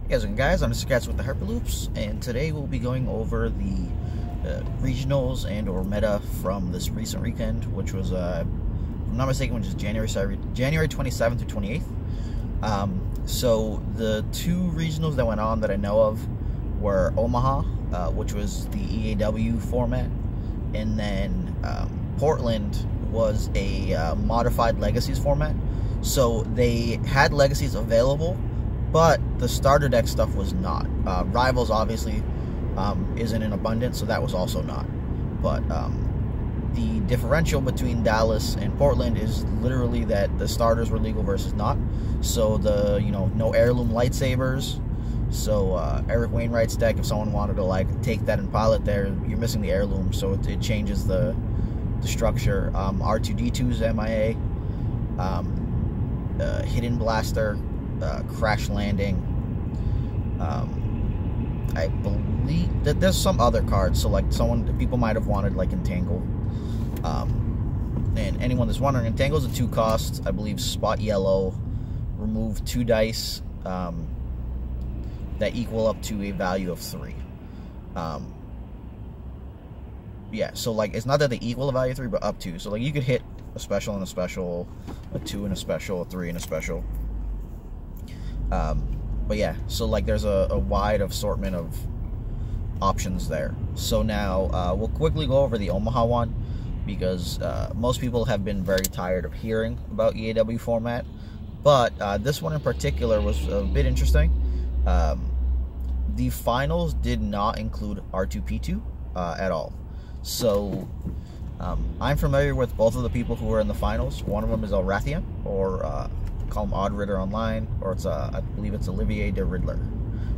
Hey guys, I'm Mr. Cats with the Hyperloops, and today we'll be going over the regionals and or meta from this recent weekend, which was, if I'm not mistaken, which is January 27th through 28th. So the two regionals that went on that I know of were Omaha, which was the EAW format, and then Portland was a modified Legacies format. So they had Legacies available, but the starter deck stuff was not. Rivals obviously isn't in abundance, so that was also not. But the differential between Dallas and Portland is literally that the starters were legal versus not. So the no heirloom lightsabers. So Eric Wainwright's deck, if someone wanted to take that and pilot there, you're missing the heirloom, so it changes the structure. R2D2's MIA, Hidden Blaster, Crash Landing. I believe that there's some other cards, so people might have wanted Entangle. And anyone that's wondering, Entangle's a 2 cost, I believe. Spot yellow, remove 2 dice that equal up to a value of 3. Yeah, so it's not that they equal a value of 3, but up to. So you could hit a special and a special, a 2 and a special, a 3 and a special. But yeah, so there's a wide assortment of options there. So now we'll quickly go over the Omaha one, because most people have been very tired of hearing about EAW format. But this one in particular was a bit interesting. The finals did not include R2P2 at all. So I'm familiar with both of the people who were in the finals. One of them is Elrathian, or call him Odd Ritter online, or it's I believe it's Olivier de Riddler,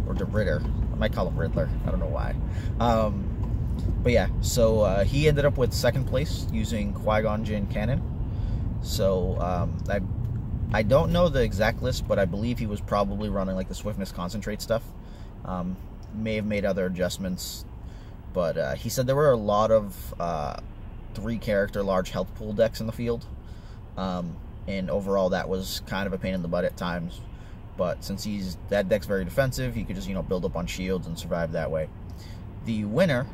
or de Ritter. I might call him Riddler. I don't know why. But yeah, so he ended up with 2nd place using Qui-Gon Jinn Cannon. So I don't know the exact list, but I believe he was probably running the Swiftness Concentrate stuff. May have made other adjustments, but he said there were a lot of 3-character large health pool decks in the field. And overall, that was kind of a pain in the butt at times. But since that deck's very defensive, he could just build up on shields and survive that way. The winner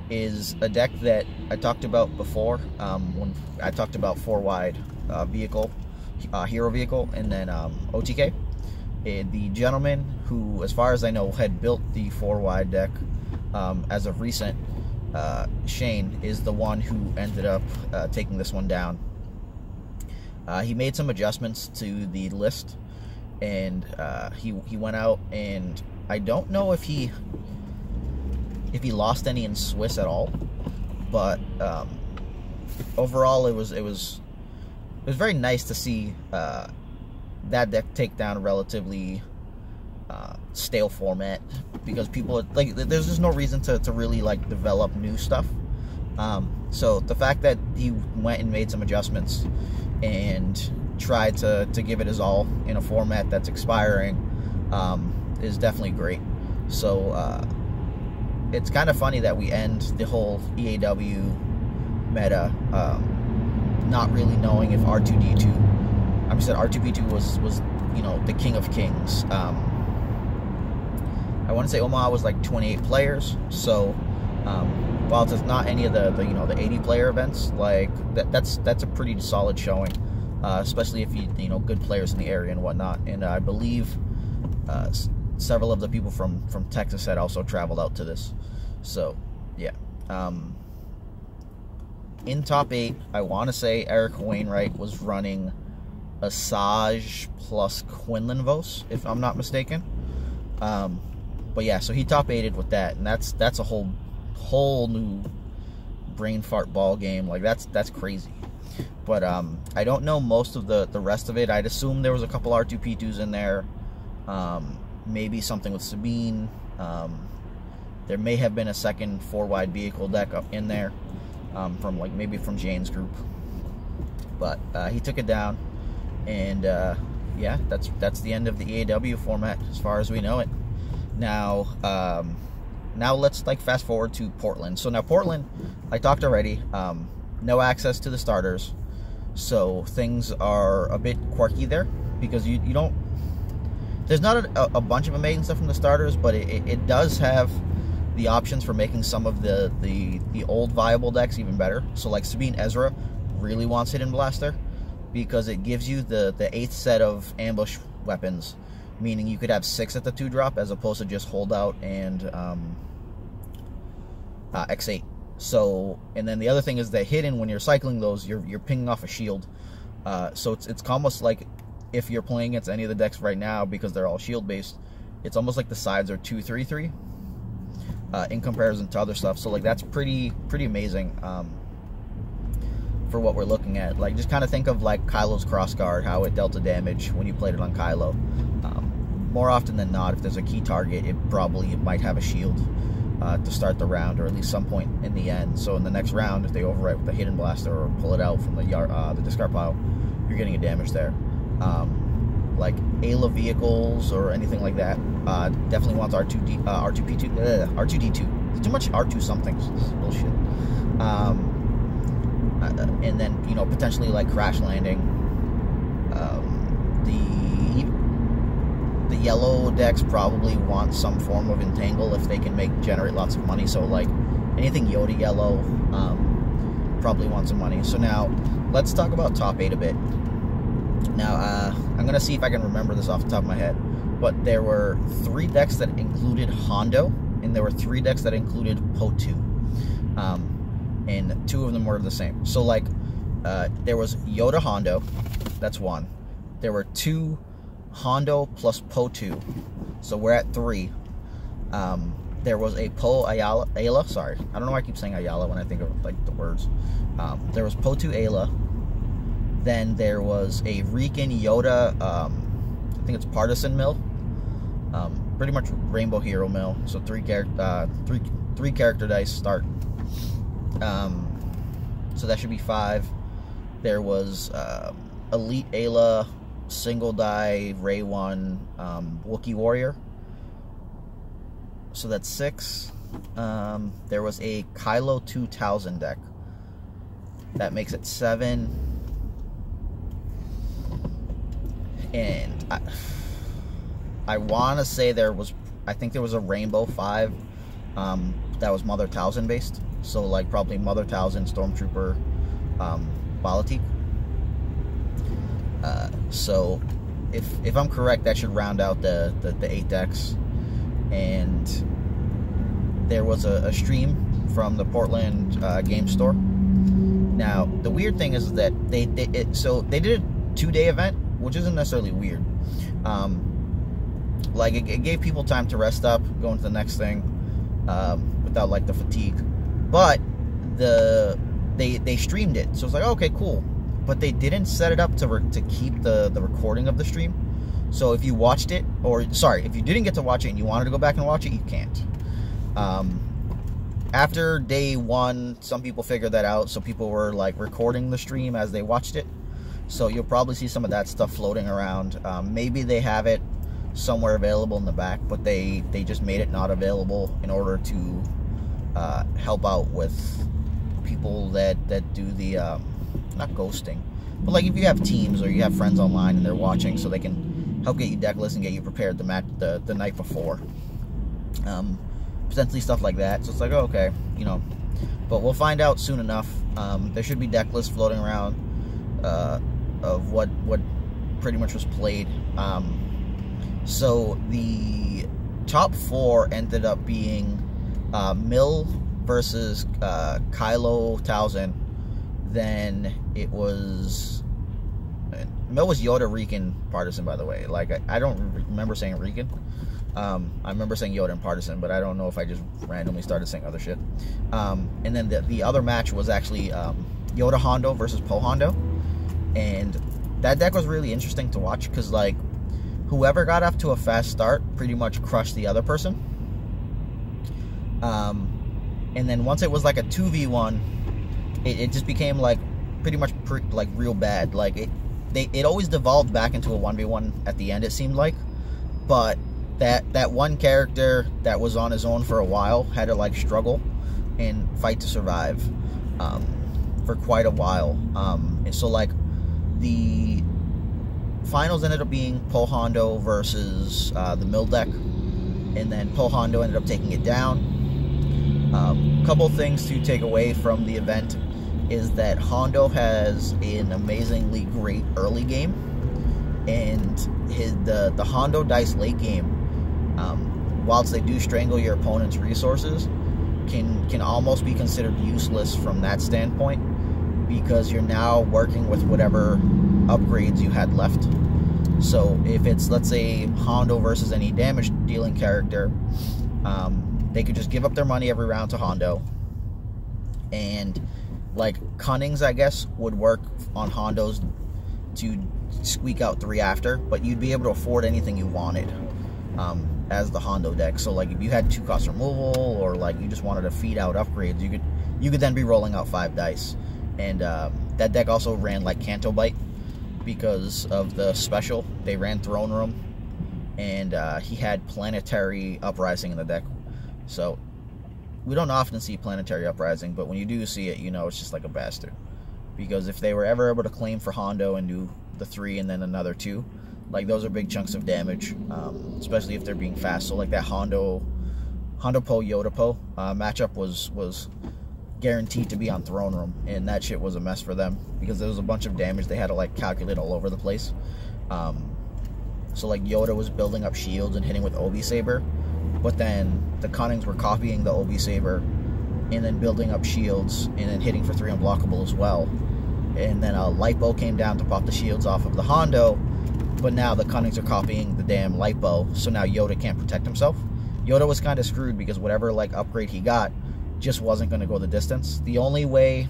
is a deck that I talked about before, when I talked about 4-wide vehicle, hero vehicle, and then OTK. And the gentleman who, as far as I know, had built the 4-wide deck as of recent, Shane, is the one who ended up taking this one down. He made some adjustments to the list, and he went out, and I don't know if he lost any in Swiss at all, but overall it was very nice to see that deck take down a relatively stale format, because people there's just no reason to really develop new stuff. So the fact that he went and made some adjustments and tried to give it his all in a format that's expiring is definitely great. So it's kind of funny that we end the whole EAW meta not really knowing if R2D2, I said R2P2 was the king of kings. I want to say Omaha was 28 players, so while it's not any of the 80 player events, that's a pretty solid showing, especially if you good players in the area and whatnot. And I believe several of the people from Texas had also traveled out to this. So yeah, in top 8, I want to say Eric Wainwright was running Asajj plus Quinlan Vos, if I'm not mistaken. But yeah, so he top 8'd with that, and that's a whole new brain fart ball game. That's crazy. But I don't know most of the rest of it. I'd assume there was a couple R2P2s in there, maybe something with Sabine. There may have been a second 4-wide vehicle deck up in there, from maybe from Jane's group. But he took it down, and yeah, that's the end of the EAW format as far as we know it. Now let's fast forward to Portland. So now Portland, I talked already, no access to the starters, so things are a bit quirky there, because you don't there's not a bunch of amazing stuff from the starters, but it does have the options for making some of the old viable decks even better. So like Sabine Ezra really wants Hidden Blaster because it gives you the 8th set of ambush weapons, meaning you could have 6 at the 2-drop as opposed to just Holdout and X8. So, and then the other thing is that hidden, when you're cycling those, you're pinging off a shield. So it's almost like if you're playing against any of the decks right now, because they're all shield based, it's almost like the sides are 2/3/3 in comparison to other stuff. So like that's pretty amazing for what we're looking at. Like just kind of think of like Kylo's Crossguard, how it dealt a damage when you played it on Kylo. More often than not, if there's a key target, it might have a shield to start the round, or at least some point in the end. So in the next round, if they overwrite with the Hidden Blaster or pull it out from the discard pile, you're getting a damage there. Like Ayla vehicles or anything like that, definitely wants R2D, R2P2, R2D2. It's too much R2 somethings. This is bullshit. And then, you know, potentially like Crash Landing. The yellow decks probably want some form of Entangle if they can generate lots of money. So like anything Yoda yellow probably wants some money. So now let's talk about top 8 a bit. Now I'm gonna see if I can remember this off the top of my head, but there were 3 decks that included Hondo, and there were 3 decks that included Po2, and 2 of them were the same. So like there was Yoda Hondo, that's 1. There were 2 Hondo plus Po2, so we're at 3. There was a Ayla, sorry, I don't know why I keep saying Ayala when I think of like the words. There was Po2 Ayla. Then there was a Riken Yoda, I think it's Partisan Mill, pretty much Rainbow Hero Mill. So 3 character dice start. So that should be 5. There was Elite Ayla, single die Ray 1, Wookiee Warrior. So that's 6. There was a Kylo 2000 deck. That makes it 7. And I want to say I think there was a Rainbow 5 that was Mother Talzin based. So like probably Mother Talzin, Stormtrooper, Balatik. So if I'm correct, that should round out the 8 decks. And there was a stream from the Portland game store. Now the weird thing is that they did a 2-day event, which isn't necessarily weird. Like it gave people time to rest up, go into the next thing without like the fatigue. But they streamed it, so it's like, okay, cool. But they didn't set it up to keep the recording of the stream. So if you watched it, if you didn't get to watch it and you wanted to go back and watch it, you can't. After day 1, some people figured that out, so people were like recording the stream as they watched it. So you'll probably see some of that stuff floating around. Maybe they have it somewhere available in the back, but they just made it not available in order to help out with people that do the not ghosting, but like if you have teams or you have friends online and they're watching, so they can help get you deck lists and get you prepared the night before. Potentially stuff like that. So it's like, oh, okay, you know, but we'll find out soon enough. There should be deck lists floating around of what pretty much was played. So the top 4 ended up being Mill versus Kylo 1000. Then it was Mill was Yoda, Riken, Partisan, by the way. Like I don't remember saying Riken. I remember saying Yoda and Partisan, but I don't know if I just randomly started saying other shit. And then the other match was actually Yoda Hondo versus Po Hondo. And that deck was really interesting to watch because, like, whoever got off to a fast start pretty much crushed the other person. And then once it was like a 2v1, it just became like pretty much like real bad. Like it always devolved back into a 1v1 at the end, it seemed like. But that one character that was on his own for a while had to like struggle and fight to survive for quite a while. And so like the finals ended up being Po Hondo versus the Mill deck, and then Po Hondo ended up taking it down. Couple things to take away from the event is that Hondo has an amazingly great early game, and the Hondo dice late game, whilst they do strangle your opponent's resources, can almost be considered useless from that standpoint, because you're now working with whatever upgrades you had left. So if it's, let's say, Hondo versus any damage dealing character, they could just give up their money every round to Hondo, and like Cunnings, I guess, would work on Hondos to squeak out 3 after, but you'd be able to afford anything you wanted as the Hondo deck. So like if you had 2 cost removal, or like you just wanted to feed out upgrades, you could then be rolling out 5 dice. And that deck also ran like Canto Bite because of the special. They ran Throne Room, and he had Planetary Uprising in the deck. So we don't often see Planetary Uprising, but when you do see it, you know it's just like a bastard. Because if they were ever able to claim for Hondo and do the 3 and then another 2, like those are big chunks of damage, especially if they're being fast. So like that Hondo Po Yoda Po matchup was guaranteed to be on Throne Room, and that shit was a mess for them because there was a bunch of damage they had to like calculate all over the place. So like Yoda was building up shields and hitting with Obi Saber, but then the Cunnings were copying the Obi Saber and then building up shields and then hitting for 3 unblockable as well. And then a Lipo came down to pop the shields off of the Hondo, but now the Cunnings are copying the damn Lipo, so now Yoda can't protect himself. Yoda was kind of screwed because whatever like upgrade he got just wasn't going to go the distance. The only way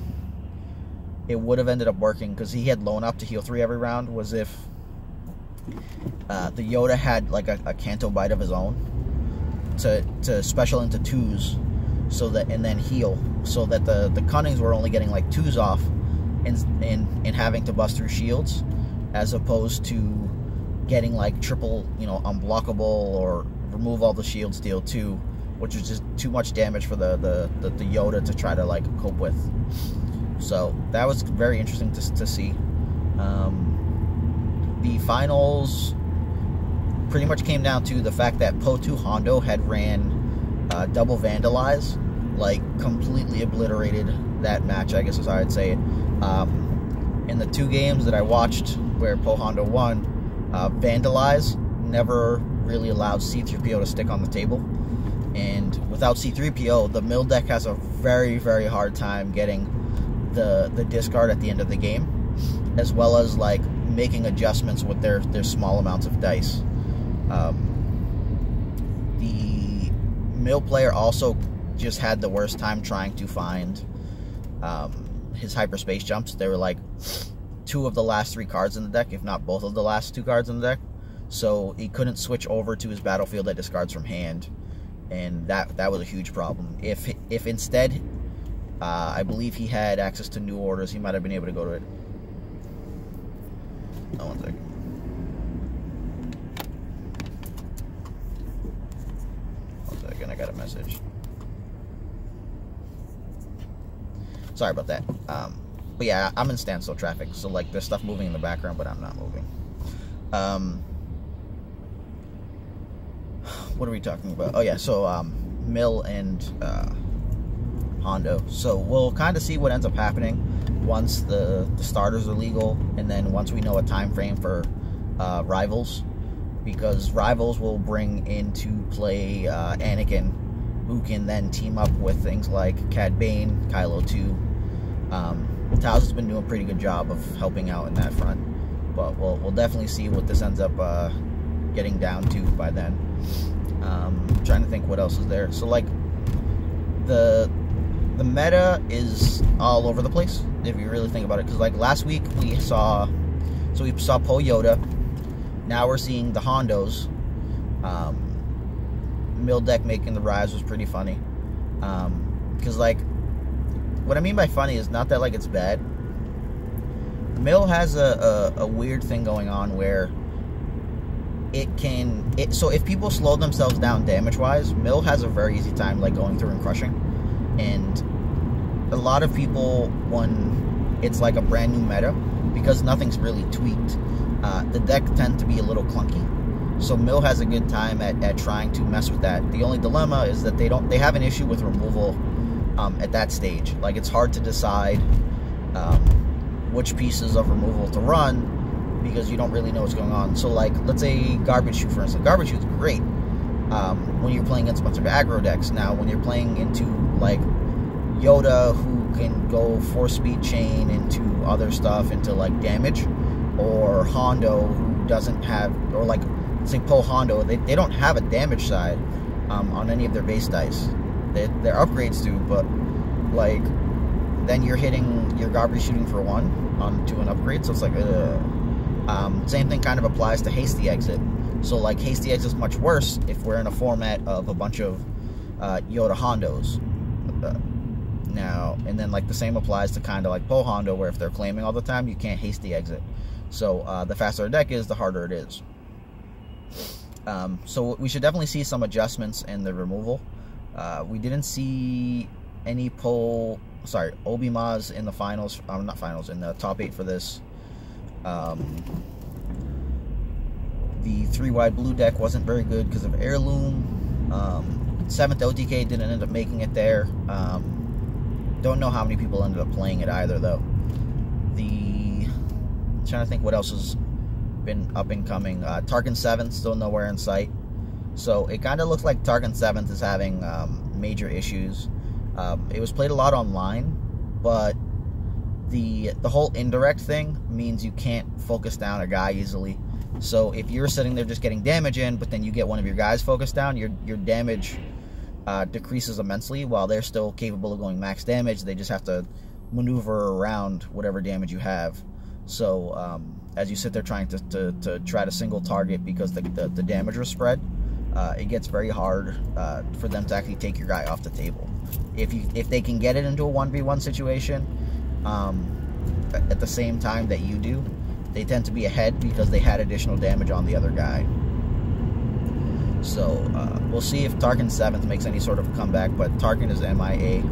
it would have ended up working, because he had Lone Up to heal 3 every round, was if the Yoda had like a Canto Bite of his own to special into 2s, so that, and then heal, so that the Cunnings were only getting like 2s off and having to bust through shields, as opposed to getting like triple, you know, unblockable or remove all the shields, deal 2, which is just too much damage for the Yoda to try to like cope with. So that was very interesting to see. The finals pretty much came down to the fact that Po2 Hondo had ran double Vandalize, like completely obliterated that match, I guess is how I'd say it. In the 2 games that I watched where Po Hondo won, Vandalize never really allowed C3PO to stick on the table. And without C3PO, the Mill deck has a very, very hard time getting the discard at the end of the game, as well as like making adjustments with their small amounts of dice. The Mill player also just had the worst time trying to find his hyperspace jumps. They were like 2 of the last 3 cards in the deck, if not both of the last 2 cards in the deck. So he couldn't switch over to his battlefield that discards from hand, and that was a huge problem. If instead, I believe he had access to New Orders, he might have been able to go to it. Oh, 1 second. I got a message. Sorry about that. But yeah, I'm in standstill traffic, so like there's stuff moving in the background, but I'm not moving. What are we talking about? Oh yeah, so Mill and Hondo. So we'll kind of see what ends up happening once the starters are legal, and then once we know a time frame for Rivals, because Rivals will bring into play Anakin, who can then team up with things like Cad Bane, Kylo 2. Taz has been doing a pretty good job of helping out in that front, but we'll definitely see what this ends up getting down to by then. I'm trying to think what else is there. So like the meta is all over the place if you really think about it, because like last week we saw Po Yoda. Now we're seeing the Hondos. Mill deck making the rise was pretty funny, because like what I mean by funny is not that like it's bad. Mill has a weird thing going on where so if people slow themselves down damage wise, Mill has a very easy time like going through and crushing. And a lot of people, when it's like a brand new meta, because nothing's really tweaked, the deck tends to be a little clunky. So Mill has a good time at trying to mess with that. The only dilemma is that they have an issue with removal at that stage. Like, it's hard to decide which pieces of removal to run because you don't really know what's going on. So, like, let's say Garbage Chute, for instance. Garbage Chute's great when you're playing against a bunch of aggro decks. Now, when you're playing into, like, Yoda, who can go 4-speed chain into other stuff, into, like, damage, or Hondo, who doesn't have, or, like, say Poe Hondo, they don't have a damage side on any of their base dice. Their upgrades do, but, like, then you're hitting your Garbage Shooting for 1 onto an upgrade, so it's like, same thing kind of applies to Hasty Exit. So, like, Hasty Exit is much worse if we're in a format of a bunch of Yoda Hondos. Now, and then, like, the same applies to kind of like Poe Hondo, where if they're claiming all the time, you can't Hasty Exit. So, the faster a deck is, the harder it is. So we should definitely see some adjustments in the removal. We didn't see any Obi-Mas in the finals, not finals, in the top 8 for this. The 3-wide blue deck wasn't very good because of Heirloom. 7th OTK didn't end up making it there. Don't know how many people ended up playing it either, though. I'm trying to think what else has been up and coming. Tarkin 7th, still nowhere in sight. So it kind of looks like Tarkin 7th is having major issues. It was played a lot online, but the whole indirect thing means you can't focus down a guy easily. So if you're sitting there just getting damage in, but then you get one of your guys focused down, your damage decreases immensely. While they're still capable of going max damage, they just have to maneuver around whatever damage you have. So as you sit there trying to try to single target because the damage was spread, it gets very hard for them to actually take your guy off the table. If they can get it into a 1v1 situation at the same time that you do, they tend to be ahead because they had additional damage on the other guy. So we'll see if Tarkin 7th makes any sort of comeback, but Tarkin is MIA.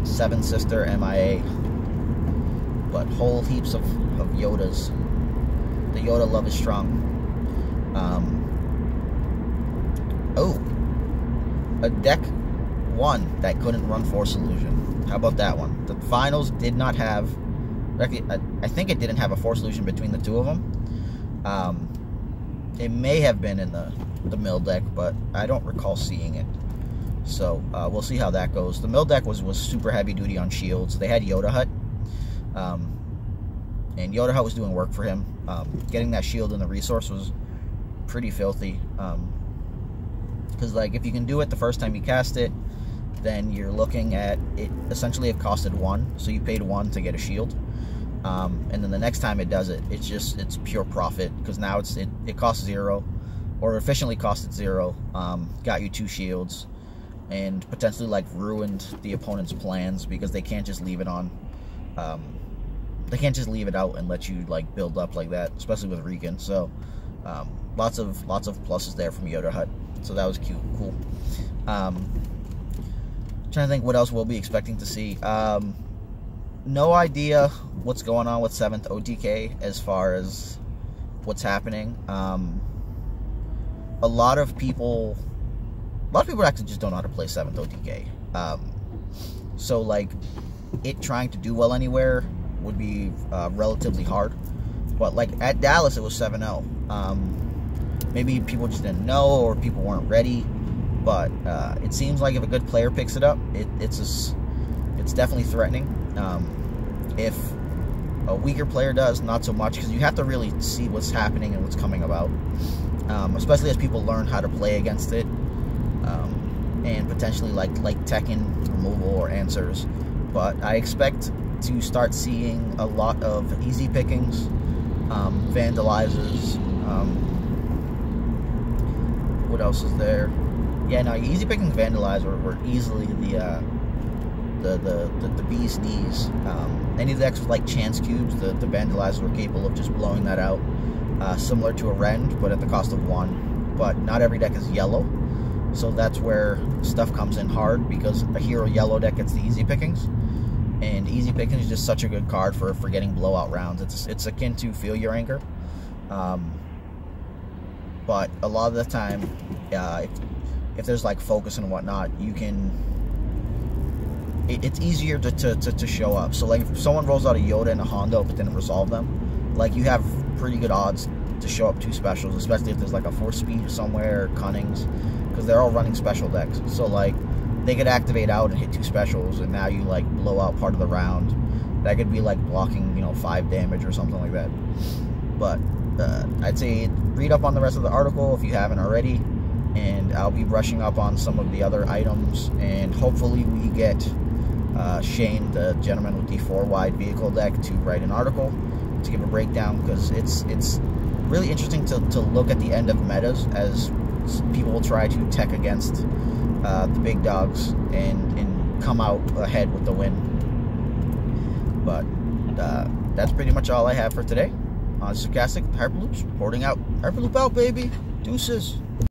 7 Sister MIA. But whole heaps of Yodas. The Yoda love is strong. A deck 1 that couldn't run Force Illusion. How about that one? The finals did not have... I think it didn't have a Force Illusion between the two of them. It may have been in the mill deck, but I don't recall seeing it. So we'll see how that goes. The mill deck was super heavy duty on shields. They had Yoda Hut. And Yoda Hut was doing work for him. Getting that shield and the resource was pretty filthy. Because, like, if you can do it the first time you cast it, then you're looking at it. Essentially, it costed 1, so you paid 1 to get a shield. And then the next time it does it, it's pure profit, because now it costs 0, or efficiently costed 0. Got you 2 shields, and potentially, like, ruined the opponent's plans because they can't just leave it on. They can't just leave it out and let you, like, build up like that, especially with Regan. So lots of pluses there from Yoda Hut. So that was cute, cool. Trying to think what else we'll be expecting to see. No idea what's going on with 7th OTK as far as what's happening. A lot of people actually just don't know how to play 7th OTK. So, like, it trying to do well anywhere would be relatively hard. But, like, at Dallas, it was 7-0. Maybe people just didn't know, or people weren't ready. But it seems like if a good player picks it up, it's definitely threatening. If a weaker player does, not so much, because you have to really see what's happening and what's coming about, especially as people learn how to play against it, and potentially like Tekken removal or answers. But I expect to start seeing a lot of easy pickings, vandalizers. What else is there? Yeah, no, easy picking vandalizer were easily the bee's knees. Any decks with like chance cubes, the vandalizers were capable of just blowing that out, similar to a rend, but at the cost of 1. But not every deck is yellow, so that's where stuff comes in hard, because a hero yellow deck gets the easy pickings. And Easy Pickings is just such a good card for getting blowout rounds. It's akin to Feel Your Anger. But a lot of the time, if there's like focus and whatnot, you can... It's easier to show up. So like if someone rolls out a Yoda and a Hondo but didn't resolve them, like you have pretty good odds to show up 2 specials, especially if there's like a Force Speed somewhere, Cunnings, because they're all running special decks. So like they could activate out and hit 2 specials, and now you like blow out part of the round. That could be like blocking, you know, 5 damage or something like that. But I'd say read up on the rest of the article if you haven't already, and I'll be brushing up on some of the other items, and hopefully we get Shane, the gentleman with the 4-wide vehicle deck, to write an article to give a breakdown, because it's really interesting to look at the end of metas as people will try to tech against the big dogs and come out ahead with the win. But that's pretty much all I have for today. Sarcastic Hyperloops reporting out. Hyperloop out, baby. Deuces.